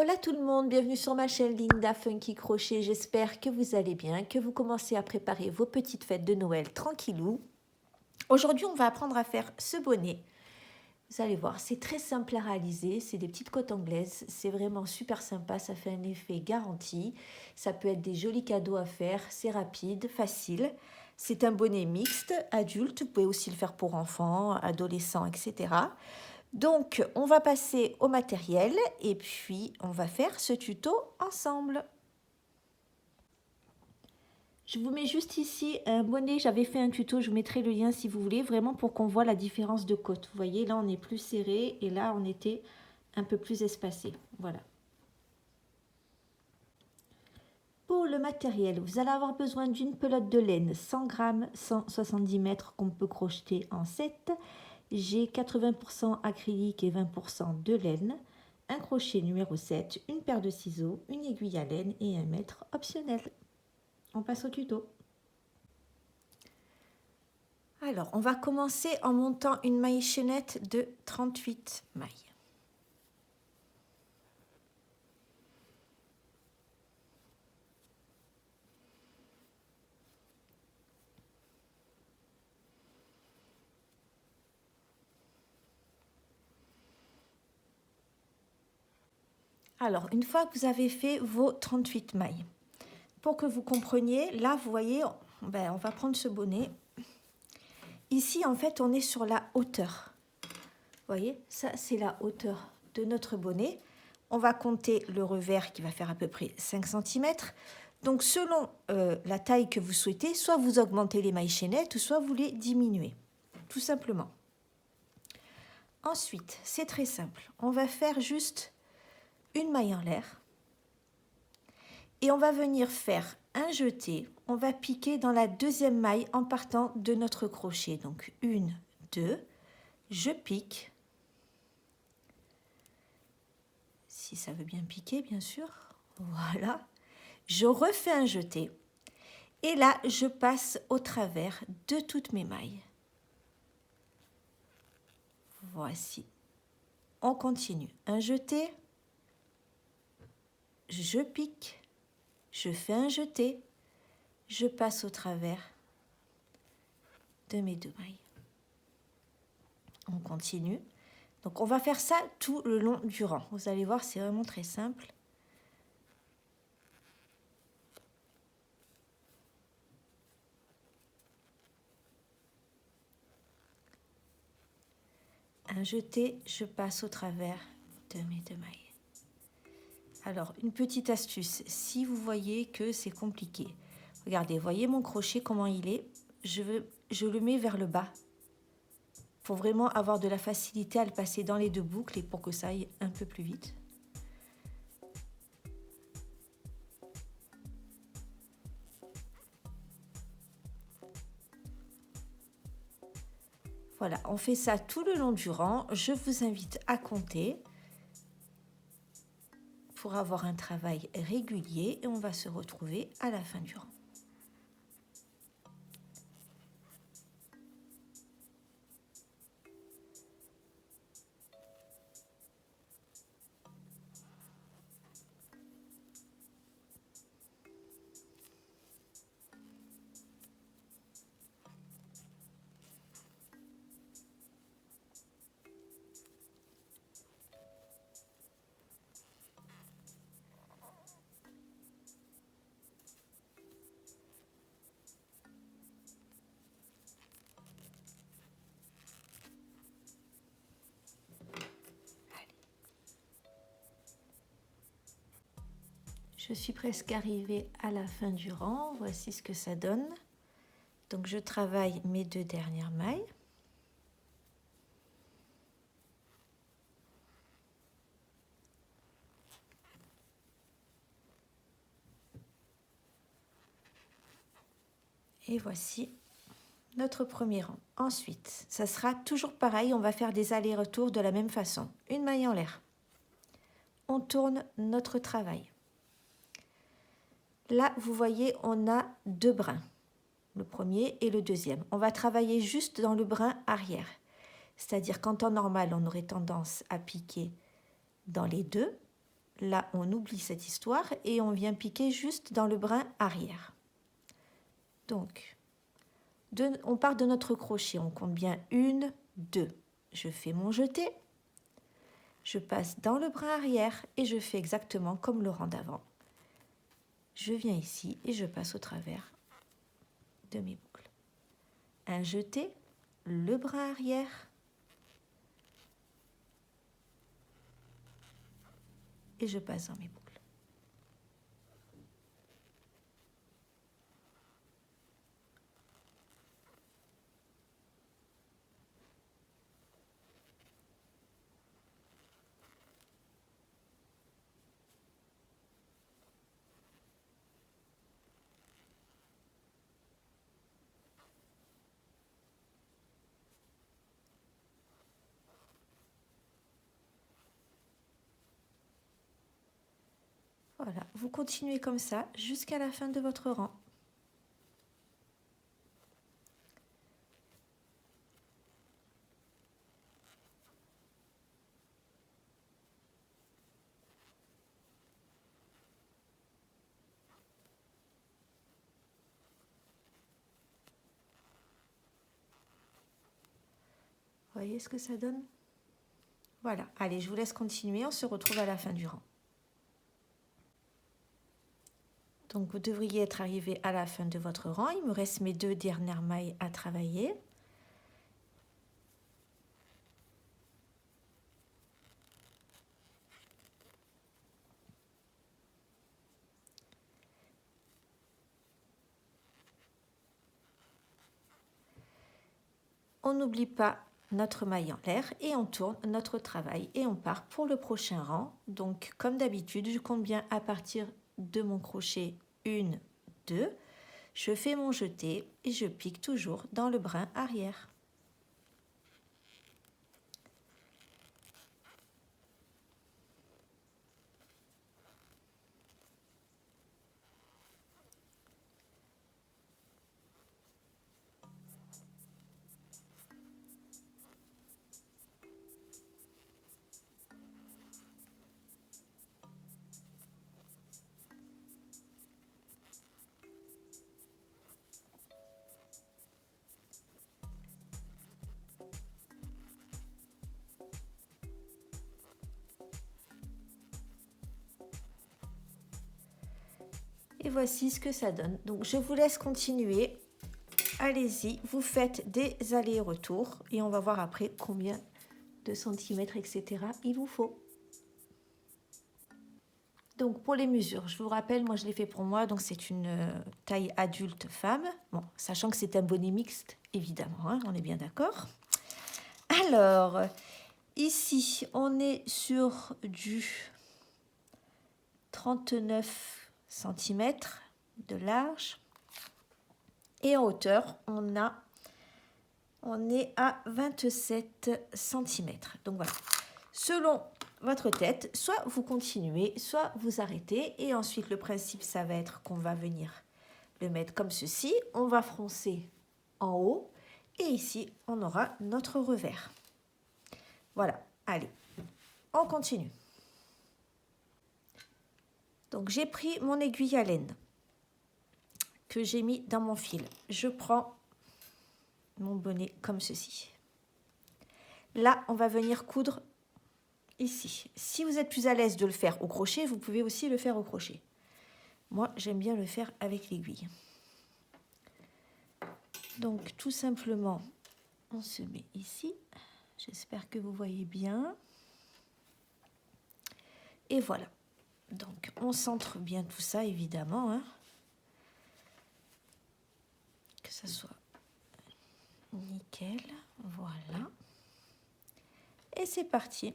Voilà tout le monde, bienvenue sur ma chaîne Linda Funky Crochet. J'espère que vous allez bien, que vous commencez à préparer vos petites fêtes de Noël tranquillou. Aujourd'hui, on va apprendre à faire ce bonnet. Vous allez voir, c'est très simple à réaliser, c'est des petites côtes anglaises, c'est vraiment super sympa, ça fait un effet garanti. Ça peut être des jolis cadeaux à faire, c'est rapide, facile. C'est un bonnet mixte, adulte, vous pouvez aussi le faire pour enfants, adolescents, etc. Donc, on va passer au matériel et puis on va faire ce tuto ensemble. Je vous mets juste ici un bonnet, j'avais fait un tuto, je vous mettrai le lien si vous voulez, vraiment pour qu'on voit la différence de côte. Vous voyez, là on est plus serré et là on était un peu plus espacé. Voilà. Pour le matériel, vous allez avoir besoin d'une pelote de laine 100 grammes, 170 mètres qu'on peut crocheter en 7. J'ai 80% acrylique et 20% de laine, un crochet numéro 7, une paire de ciseaux, une aiguille à laine et un mètre optionnel. On passe au tuto. Alors, on va commencer en montant une maille chaînette de 38 mailles. Alors, une fois que vous avez fait vos 38 mailles, pour que vous compreniez, là, vous voyez, on va prendre ce bonnet. Ici, en fait, on est sur la hauteur. Vous voyez, ça, c'est la hauteur de notre bonnet. On va compter le revers qui va faire à peu près 5 cm. Donc, selon la taille que vous souhaitez, soit vous augmentez les mailles chaînettes, soit vous les diminuez, tout simplement. Ensuite, c'est très simple. On va faire juste une maille en l'air et on va venir faire un jeté. On va piquer dans la deuxième maille en partant de notre crochet. Donc, 1, 2, je pique. Si ça veut bien piquer, bien sûr. Voilà. Je refais un jeté. Et là, je passe au travers de toutes mes mailles. Voici. On continue. Un jeté. Je pique. Je fais un jeté. Je passe au travers de mes deux mailles. On continue. Donc, on va faire ça tout le long du rang. Vous allez voir, c'est vraiment très simple. Un jeté, je passe au travers de mes deux mailles. Alors, une petite astuce, si vous voyez que c'est compliqué, regardez, voyez mon crochet, comment il est, je le mets vers le bas pour vraiment avoir de la facilité à le passer dans les deux boucles et pour que ça aille un peu plus vite. Voilà, on fait ça tout le long du rang. Je vous invite à compter pour avoir un travail régulier et on va se retrouver à la fin du rang. Je suis presque arrivée à la fin du rang. Voici ce que ça donne. Donc, je travaille mes deux dernières mailles. Et voici notre premier rang. Ensuite, ça sera toujours pareil. On va faire des allers-retours de la même façon. Une maille en l'air. On tourne notre travail. Là, vous voyez, on a deux brins. Le premier et le deuxième. On va travailler juste dans le brin arrière. C'est-à-dire qu'en temps normal, on aurait tendance à piquer dans les deux. là, on oublie cette histoire et on vient piquer juste dans le brin arrière. Donc, on part de notre crochet, on compte bien 1, 2. Je fais mon jeté, je passe dans le brin arrière et je fais exactement comme le rang d'avant. Je viens ici et je passe au travers de mes boucles. Un jeté, le brin arrière et je passe dans mes boucles. Voilà, vous continuez comme ça jusqu'à la fin de votre rang. Voyez ce que ça donne? Voilà, allez, je vous laisse continuer, on se retrouve à la fin du rang. Donc vous devriez être arrivé à la fin de votre rang. Il me reste mes 2 dernières mailles à travailler. On n'oublie pas notre maille en l'air et on tourne notre travail et on part pour le prochain rang. Donc comme d'habitude, je compte bien à partir de mon crochet 1, 2. Je fais mon jeté et je pique toujours dans le brin arrière. Et voici ce que ça donne. Donc je vous laisse continuer. Allez-y, vous faites des allers-retours et on va voir après combien de centimètres, etc. il vous faut. Donc pour les mesures, je vous rappelle, moi je l'ai fait pour moi, donc c'est une taille adulte femme. Bon, sachant que c'est un bonnet mixte, évidemment, hein, on est bien d'accord. Alors, ici, on est sur du 39 cm de large. Et en hauteur, on est à 27 cm. Donc voilà, selon votre tête, soit vous continuez, soit vous arrêtez. Et ensuite, le principe, ça va être qu'on va venir le mettre comme ceci. On va froncer en haut. Et ici, on aura notre revers. Voilà, allez, on continue. Donc, j'ai pris mon aiguille à laine que j'ai mis dans mon fil. Je prends mon bonnet comme ceci. Là, on va venir coudre ici. Si vous êtes plus à l'aise de le faire au crochet, vous pouvez aussi le faire au crochet. Moi, j'aime bien le faire avec l'aiguille. Donc, tout simplement, on se met ici. J'espère que vous voyez bien. Et voilà. Donc, on centre bien tout ça, évidemment, hein. Que ça soit nickel. Voilà. Et c'est parti.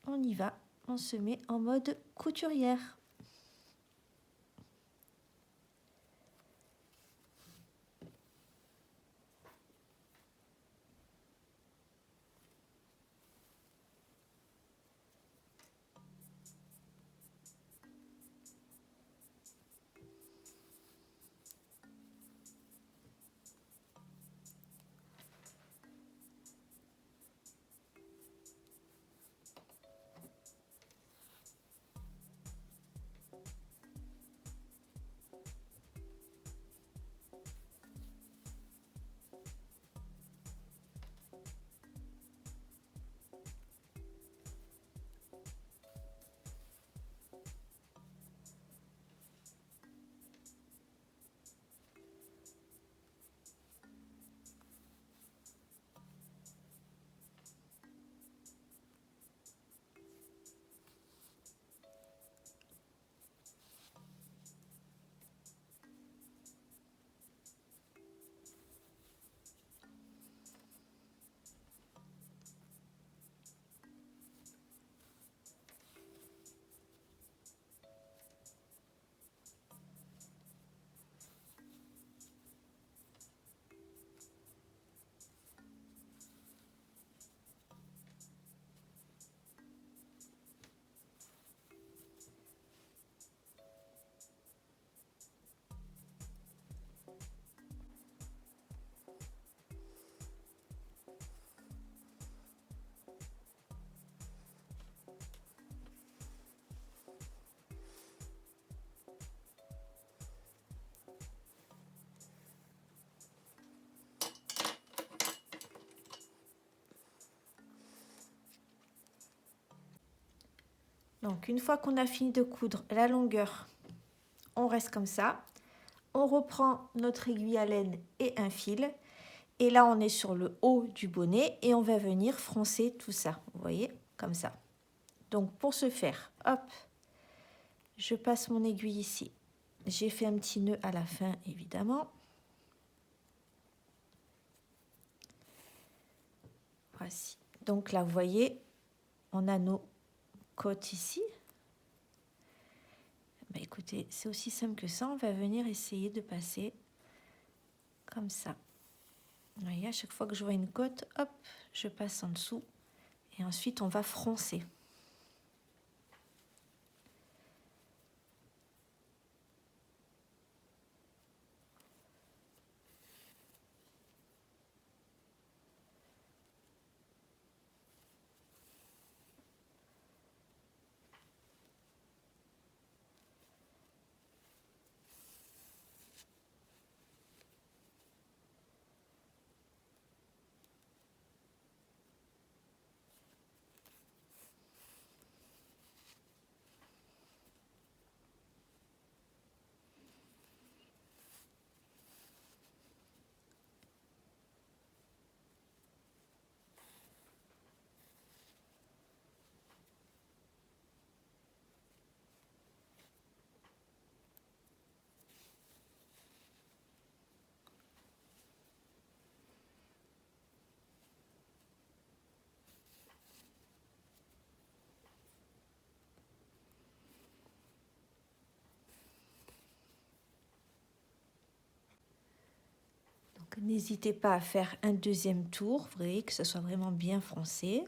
On y va. On se met en mode couturière. Donc une fois qu'on a fini de coudre la longueur, on reste comme ça. On reprend notre aiguille à laine et un fil. Et là, on est sur le haut du bonnet et on va venir froncer tout ça. Vous voyez, comme ça. Donc pour ce faire, hop, je passe mon aiguille ici. J'ai fait un petit nœud à la fin, évidemment. Voici. Donc là, vous voyez, on a nos côtes ici. Ben, écoutez, c'est aussi simple que ça. On va venir essayer de passer comme ça. Vous voyez, à chaque fois que je vois une côte, hop, je passe en dessous. Et ensuite, on va froncer. N'hésitez pas à faire un deuxième tour, vous voyez, que ce soit vraiment bien foncé.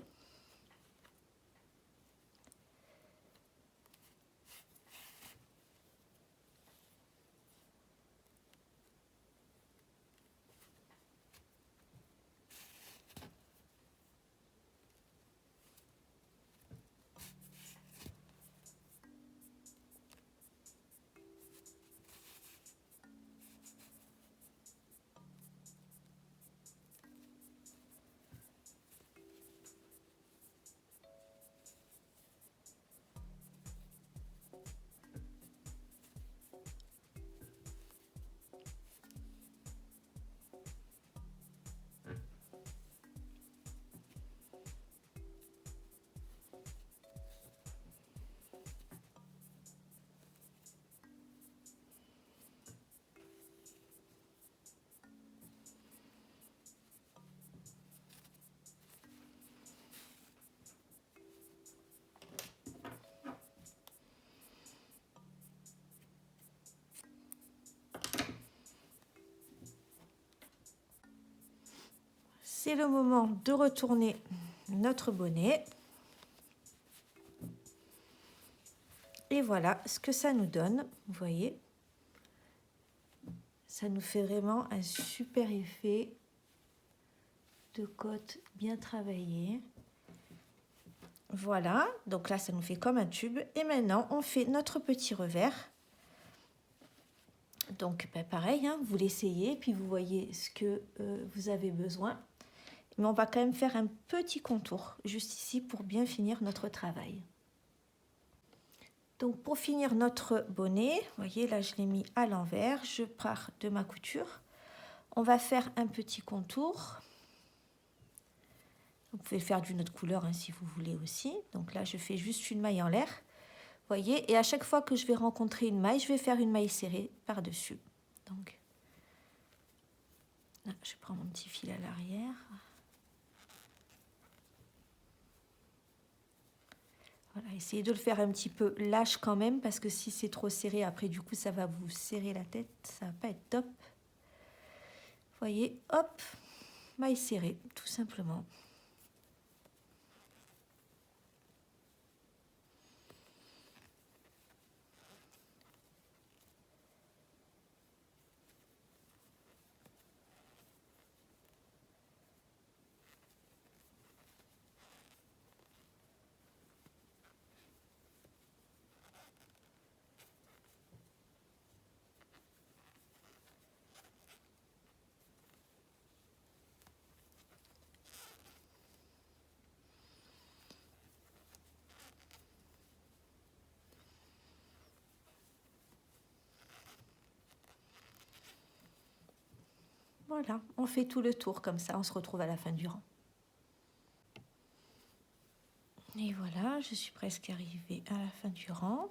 C'est le moment de retourner notre bonnet. Et voilà ce que ça nous donne, vous voyez. Ça nous fait vraiment un super effet de côte bien travaillée. Voilà, donc là ça nous fait comme un tube. Et maintenant on fait notre petit revers. Donc ben, pareil, hein, vous l'essayez, puis vous voyez ce que vous avez besoin. Mais on va quand même faire un petit contour juste ici pour bien finir notre travail. Donc pour finir notre bonnet, vous voyez là je l'ai mis à l'envers, je pars de ma couture. On va faire un petit contour. Vous pouvez le faire d'une autre couleur hein, si vous voulez aussi. Donc là je fais juste une maille en l'air. Vous voyez, et à chaque fois que je vais rencontrer une maille, je vais faire une maille serrée par-dessus. Donc là, je prends mon petit fil à l'arrière. Voilà, essayez de le faire un petit peu lâche quand même, parce que si c'est trop serré, après du coup ça va vous serrer la tête, ça va pas être top. Vous voyez, hop, maille serrée, tout simplement. Voilà, on fait tout le tour comme ça, on se retrouve à la fin du rang. Et voilà, je suis presque arrivée à la fin du rang.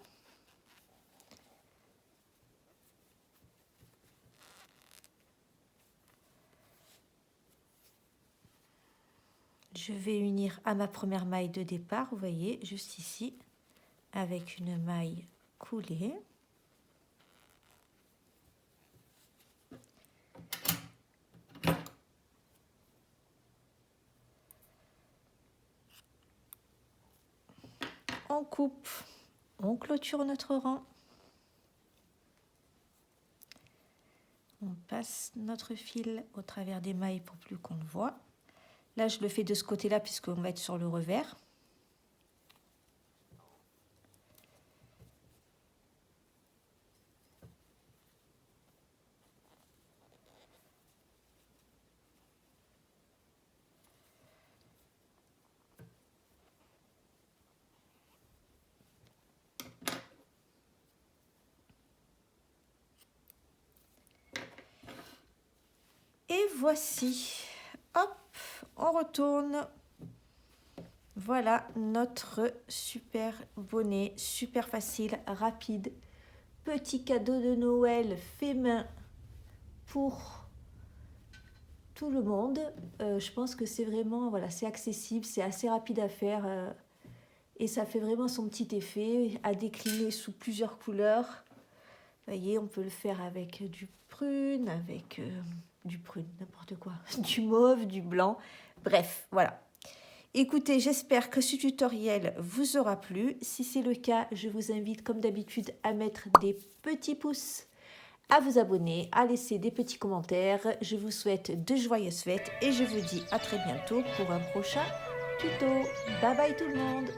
Je vais unir à ma première maille de départ, vous voyez, juste ici, avec une maille coulée. On coupe, on clôture notre rang. On passe notre fil au travers des mailles pour plus qu'on le voit. Là, je le fais de ce côté-là puisqu'on va être sur le revers. Et voici, hop, on retourne. Voilà notre super bonnet, super facile, rapide. Petit cadeau de Noël fait main pour tout le monde. Je pense que c'est vraiment, voilà, c'est accessible, c'est assez rapide à faire et ça fait vraiment son petit effet à décliner sous plusieurs couleurs. Vous voyez, on peut le faire avec du prune, avec du prune, n'importe quoi, du mauve, du blanc, bref, voilà. Écoutez, j'espère que ce tutoriel vous aura plu. Si c'est le cas, je vous invite comme d'habitude à mettre des petits pouces, à vous abonner, à laisser des petits commentaires. Je vous souhaite de joyeuses fêtes et je vous dis à très bientôt pour un prochain tuto. Bye bye tout le monde!